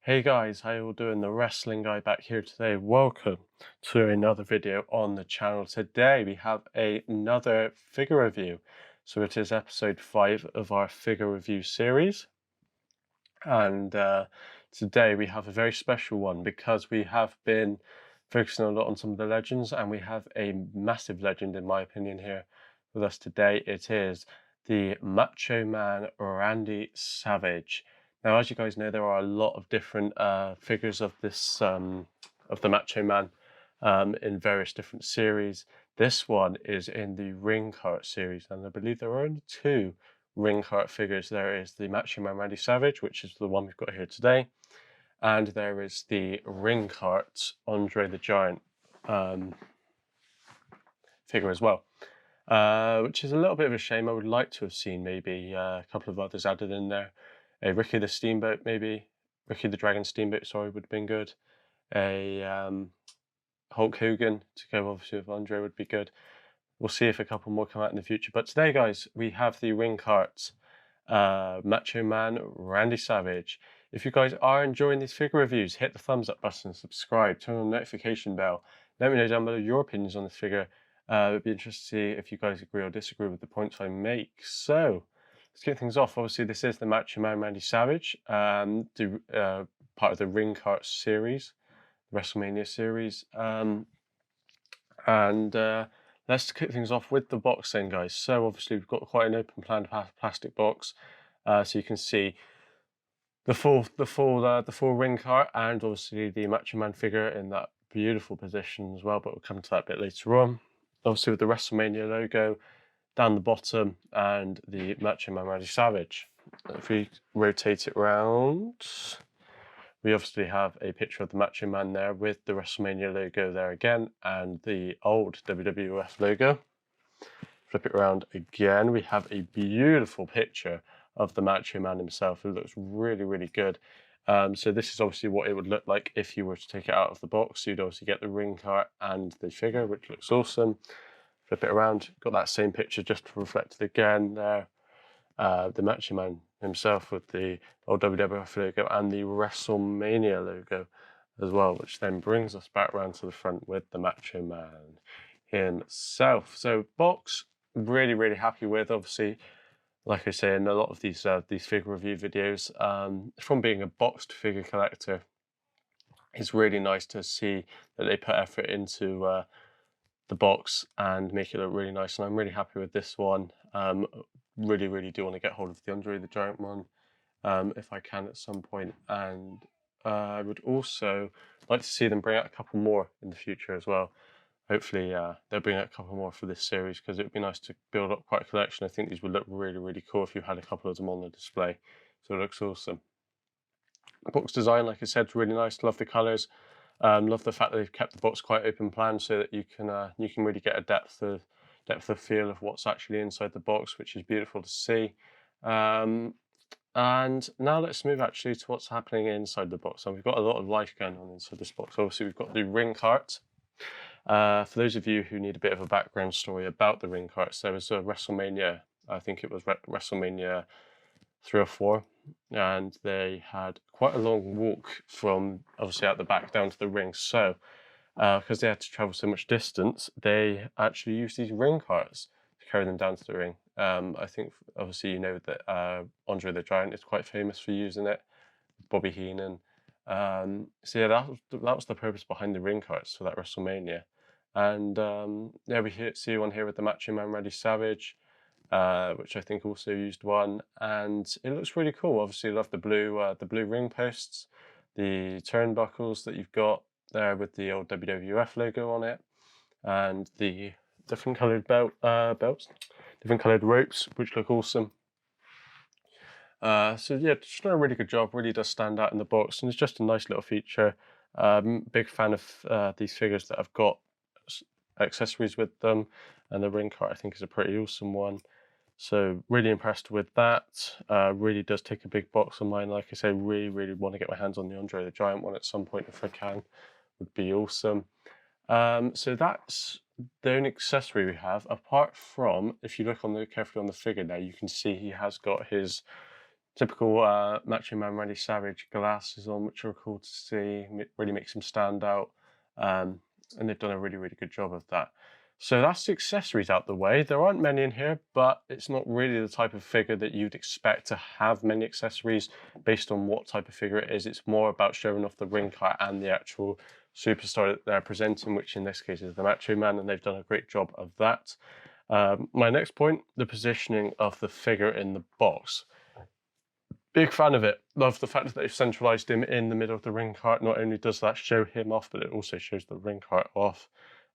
Hey guys, how you all doing? The wrestling guy back here today. Welcome to another video on the channel. Today we have another figure review. So it is episode 5 of our figure review series. And today we have a very special one because we have been focusing a lot on some of the legends, and we have a massive legend in my opinion here with us today. It is the Macho Man Randy Savage. Now, as you guys know, there are a lot of different figures of this of the Macho Man in various different series. This one is in the Ring Cart series, and I believe there are only 2 Ring Cart figures. There is the Macho Man Randy Savage, which is the one we've got here today, and there is the Ring Cart Andre the Giant figure as well, which is a little bit of a shame. I would like to have seen maybe a couple of others added in there. A Ricky the Steamboat, maybe Ricky the Dragon Steamboat, sorry, would have been good. A Hulk Hogan to go obviously with Andre would be good. We'll see if a couple more come out in the future. But today, guys, we have the Ring Cart Macho Man Randy Savage. If you guys are enjoying these figure reviews, hit the thumbs up button, subscribe, turn on the notification bell. Let me know down below your opinions on this figure. It'd be interesting to see if you guys agree or disagree with the points I make. So let's get things off. Obviously, this is the Macho Man Randy Savage, part of the Ring Cart series, the Wrestlemania series. Let's kick things off with the box then, guys. So obviously we've got quite an open plan plastic box, so you can see the full ring cart and obviously the Macho Man figure in that beautiful position as well. But we'll come to that a bit later on. Obviously with the Wrestlemania logo down the bottom and the Macho Man Randy Savage. If we rotate it round, we obviously have a picture of the Macho Man there with the Wrestlemania logo there again and the old WWF logo. Flip it around again, we have a beautiful picture of the Macho Man himself. It looks really, really good. So this is obviously what it would look like if you were to take it out of the box. You'd obviously get the ring cart and the figure, which looks awesome. Flip it around, got that same picture just reflected again there. The Macho Man himself with the old WWF logo and the Wrestlemania logo as well, which then brings us back around to the front with the Macho Man himself. So box, really, really happy with. Obviously, like I say in a lot of these figure review videos, from being a boxed figure collector, it's really nice to see that they put effort into the box and make it look really nice, and I'm really happy with this one. Really, really do want to get hold of the Andre the Giant one if I can at some point, and I would also like to see them bring out a couple more in the future as well. Hopefully they'll bring out a couple more for this series, because it would be nice to build up quite a collection. I think these would look really, really cool if you had a couple of them on the display, so it looks awesome. Box design, like I said, is really nice. Love the colours. Love the fact that they've kept the box quite open plan so that you can really get a depth of feel of what's actually inside the box, which is beautiful to see. And now let's move actually to what's happening inside the box. And we've got a lot of life going on inside this box. Obviously, we've got the ring cart. For those of you who need a bit of a background story about the ring carts, there was a WrestleMania, I think it was WrestleMania 3 or 4, and they had quite a long walk from obviously out the back down to the ring. So because they had to travel so much distance, they actually used these ring carts to carry them down to the ring. I think obviously you know that Andre the Giant is quite famous for using it, Bobby Heenan. So yeah, that was the purpose behind the ring carts for that WrestleMania. And yeah, we see one here with the Macho Man Randy Savage, which I think also used one, and it looks really cool. Obviously, love the blue ring posts, the turnbuckles that you've got there with the old WWF logo on it, and the different coloured belts, different coloured ropes, which look awesome. So yeah, just done a really good job. Really does stand out in the box, and it's just a nice little feature. Big fan of these figures that have got accessories with them, and the ring cart I think is a pretty awesome one. So really impressed with that. Really does take a big box on mine. Like I say, really, really want to get my hands on the Andre the Giant one at some point if I can. Would be awesome. So that's the only accessory we have, apart from, if you look carefully on the figure now, you can see he has got his typical Macho Man Randy Savage glasses on, which are cool to see. It really makes him stand out, and they've done a really, really good job of that. So that's the accessories out the way. There aren't many in here, but it's not really the type of figure that you'd expect to have many accessories based on what type of figure it is. It's more about showing off the ring cart and the actual superstar that they're presenting, which in this case is the Macho Man, and they've done a great job of that. My next point, the positioning of the figure in the box. Big fan of it. Love the fact that they've centralized him in the middle of the ring cart. Not only does that show him off, but it also shows the ring cart off.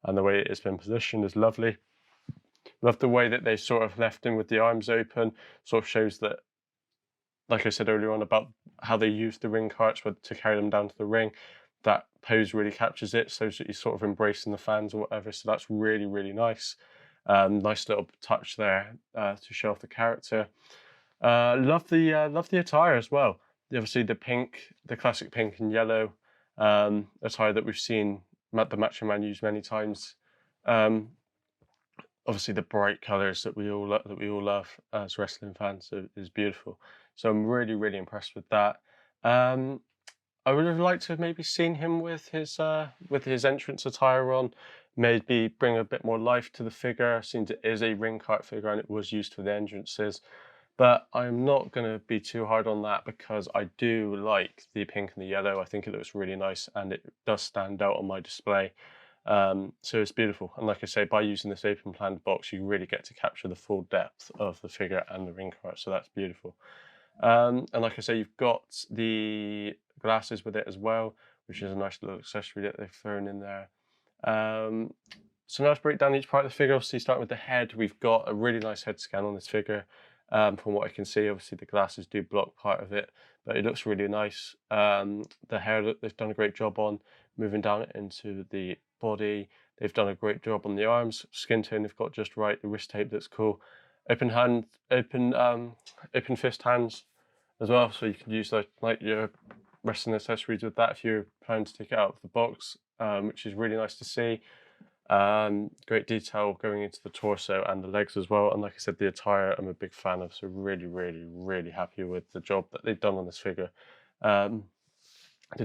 And the way it has been positioned is lovely. Love the way that they sort of left him with the arms open. Sort of shows that, like I said earlier on, about how they use the ring carts to carry them down to the ring. That pose really captures it, so that he's sort of embracing the fans or whatever. So that's really, really nice. Nice little touch there to show off the character. Love the attire as well. Obviously the pink, the classic pink and yellow attire that we've seen the Macho Man use many times. Obviously the bright colours that we all love as wrestling fans is beautiful. So I'm really, really impressed with that. I would have liked to have maybe seen him with his entrance attire on, maybe bring a bit more life to the figure, since it is a ring cart figure and it was used for the entrances. But I'm not going to be too hard on that because I do like the pink and the yellow. I think it looks really nice and it does stand out on my display. So it's beautiful. And like I say, by using this open planned box, you really get to capture the full depth of the figure and the ring cart. So that's beautiful. And like I say, you've got the glasses with it as well, which is a nice little accessory that they've thrown in there. So now let's break down each part of the figure. Obviously, starting with the head, we've got a really nice head scan on this figure. From what I can see, obviously the glasses do block part of it, but it looks really nice. The hair, they've done a great job on moving down into the body. They've done a great job on the arms. Skin tone they've got just right. The wrist tape that's cool. Open fist hands as well, so you can use like your wrestling accessories with that if you're planning to take it out of the box, which is really nice to see. Great detail going into the torso and the legs as well. And like I said, the attire I'm a big fan of, so really, really, really happy with the job that they've done on this figure. The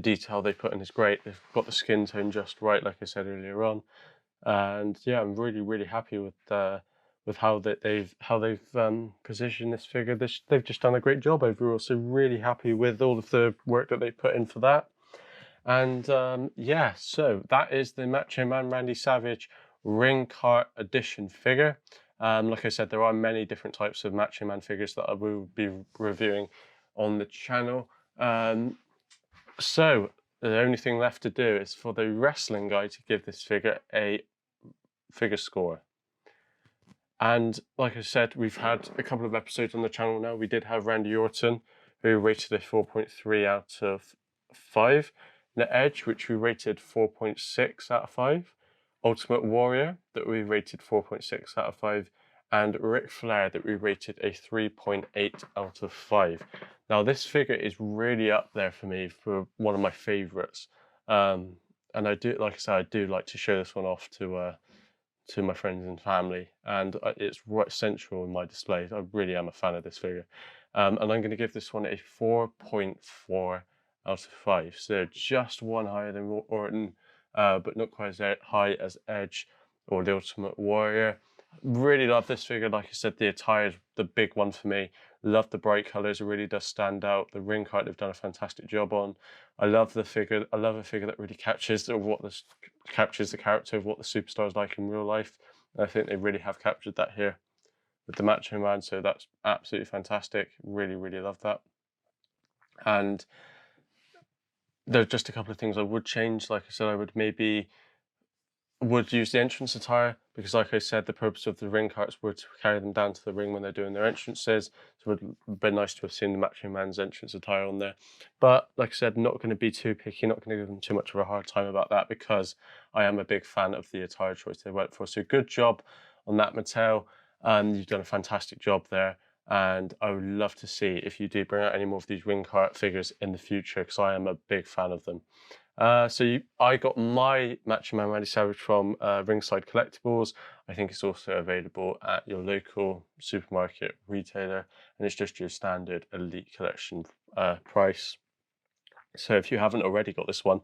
detail they put in is great. They've got the skin tone just right, like I said earlier on. And yeah, I'm really, really happy with how they've positioned this figure. They've just done a great job overall. So really happy with all of the work that they put in for that. And yeah, so that is the Macho Man Randy Savage Ring Cart Edition figure. Like I said, there are many different types of Macho Man figures that I will be reviewing on the channel. So the only thing left to do is for the wrestling guy to give this figure a figure score. And like I said, we've had a couple of episodes on the channel now. We did have Randy Orton, who rated a 4.3 out of 5. The Edge, which we rated 4.6 out of 5. Ultimate Warrior, that we rated 4.6 out of 5. And Ric Flair, that we rated a 3.8 out of 5. Now, this figure is really up there for me for one of my favourites. And I do, like I said, I do like to show this one off to my friends and family, and it's right central in my displays. I really am a fan of this figure. And I'm going to give this one a 4.4 out of 5. So just one higher than Orton, but not quite as high as Edge or the Ultimate Warrior. Really love this figure. Like I said, the attire is the big one for me. Love the bright colours. It really does stand out. The ring cart they've done a fantastic job on. I love the figure. I love a figure that really captures the character of what the superstar is like in real life. And I think they really have captured that here with the Macho Man. So that's absolutely fantastic. Really, really love that. And there's just a couple of things I would change. Like I said, I would use the entrance attire, because like I said, the purpose of the ring carts were to carry them down to the ring when they're doing their entrances. So it would have been nice to have seen the Macho Man's entrance attire on there. But like I said, not going to be too picky, not going to give them too much of a hard time about that, because I am a big fan of the attire choice they went for. So good job on that, Mattel. You've done a fantastic job there. And I would love to see if you do bring out any more of these ring cart figures in the future, because I am a big fan of them. I got my Macho Man Randy Savage from Ringside Collectibles. I think it's also available at your local supermarket retailer, and it's just your standard Elite Collection price. So if you haven't already got this one,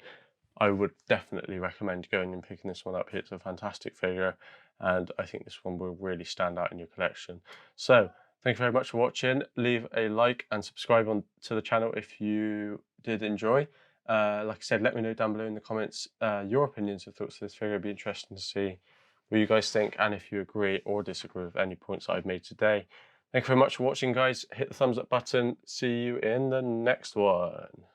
I would definitely recommend going and picking this one up. It's a fantastic figure, and I think this one will really stand out in your collection. So thank you very much for watching. Leave a like and subscribe to the channel if you did enjoy. Like I said, let me know down below in the comments your opinions and thoughts of this figure. It'd be interesting to see what you guys think and if you agree or disagree with any points that I've made today. Thank you very much for watching, guys. Hit the thumbs up button. See you in the next one.